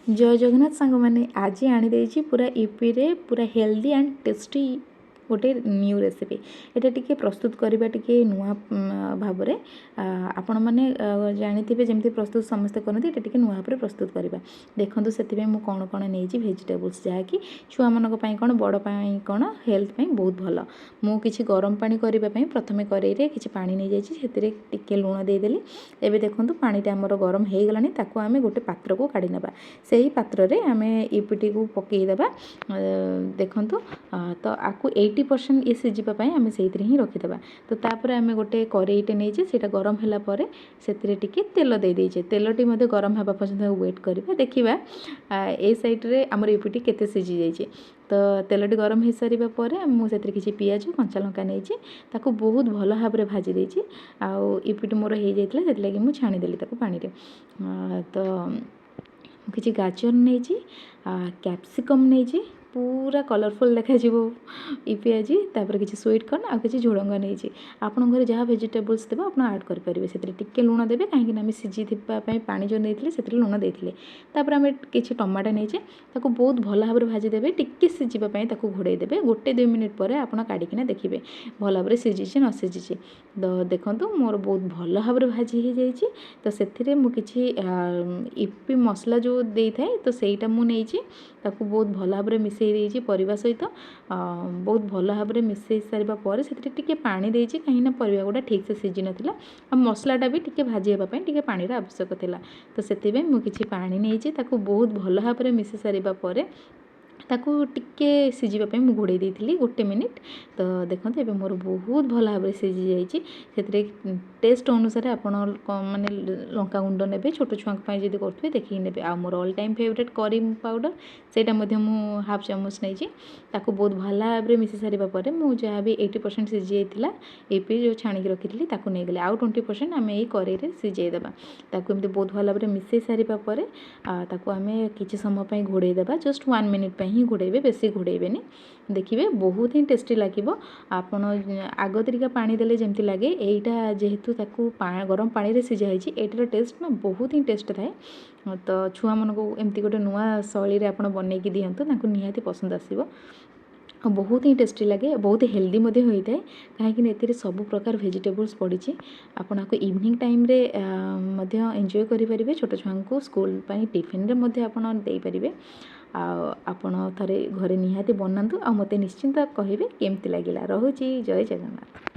जय जगन्नाथ सांग मैंने आज आनी पूरा यूपी रे पूरा हेल्दी एंड टेस्टी गोटे न्यू रेसिपी एटा टिके प्रस्तुत करबा टिके नुआ भाव में आपण मैंने जानी जमी प्रस्तुत समस्ते करते ये टिके नुआ भाव प्रस्तुत करवा देखो से कौन कौन नहीं भेजिटेबल्स जहाँकि छुआ मानक कौन बड़ कौन हेल्थ बहुत भल मु किछि गरम पानी करने प्रथम कड़े कि पानी नहीं जाइए टिके लुण देदेली एवं देखो पानीटा आमर गरम हो गलानी ताकू आम गोटे पात्र को काढ़ी नवा से ही पात्र रे आम यूपीटी को पकईदेवा देखु तो आपको 80% ये सीझापी आम से ही रखीदे तो तापर आम गोटे कड़ईटे नहीं से गरम होगापर से तेल दे दीचे तेलटी गरम होगा पर्यटन वेट करवा देखा ए सैड्रे आमर यूपीटी केते सीझी जाइए तो तेलटी गरम हो सारा पर मुझे किसी पियाज कंचा लंका नहीं ताकू बहुत भल भाव में भाजी देची आउ यूपीटी मोर हो जाता से लगी मुझे छाणीदेली पानी तो किसी गाजर नहीं कैप्सिकम नहीं पूरा कलरफुल देखा यूपी आज तापर किसी स्वीट कॉर्न आ किसी झुड़ंग नहीं आपण घर जहाँ भेजिटेबल्स देव आप आड करेंगे से टिके लुण देवे कहीं आम सीझीपाई पानी जो नहीं से लुण देते तापर आम किसी टमाटो नहीं बहुत भल भाव में भाजीदेवे टिके सीझापी घोड़े देवे गोटे 2 मिनिट पर आप काढ़िकिना देखिए भल भाव में सीझी न सीझी तो देखो मोर बहुत भल भाव में भाजी हो जाइए तो से मुझे यूपी मसला जो दे थाए तो सहीटा मुझे बहुत भल भाव में मिसई देइछि परिवा सहित बहुत भल भाव में मिसई सारा पर से पानी देइछि कहीं परिवा गुड़ा ठीक से सीझी नाला आ मसलाटा भी टिके भाजी होगा टिके पानी आवश्यक थिला तो से मुझे पानी नहीं बहुत भल भाव में मिसई सारा पर ताकू टिके सीझापी मुझे घोड़े देती 1 मिनिट तो देखते ये मोर बहुत भल भाव में सीझी जाइए टेस्ट अनुसार आप माने लंका गुंड ने छोट छुआ जब करेंगे देखिए ने आ मोर all time favourite curry powder से हाफ चामच नहीं बहुत भल भाव में मिसी सारा पर मुझे भी 80% सीझी जाता एपी जो छाणिक रखी नहीं गले आउ 20% आम ये कड़े सीझेदेवा एमती बहुत भल भाव में मिसई सारा पर आम किसी समय घोड़े देवा जस्ट 1 मिनिट ही घोड़े बेसी घोड़ेबेनि देखिए बहुत ही टेस्टी लगे आपड़ आग तरीका पानी देले जमती लगे यहीटा जेहेतु ताकू गरम पानी सीझाई एटार टेस्ट ना बहुत ही टेस्ट थाए तो छुआ मन को एमती गोटे नुआ शैली आप बनईकी दिंतु निहाती पसंद आसो बहुत ही टेस्टी लगे बहुत हेल्दी होता है कहीं सब प्रकार भेजिटेबल्स पड़ी आपको इवनिंग टाइम रे एंजॉय करेंगे छोट छुआ को स्कूल टिफिन रे आपरे आपण थे घरे निहाती बनातु आ मते निश्चिंत कहे केमती लगिला। रोची जय जगन्नाथ।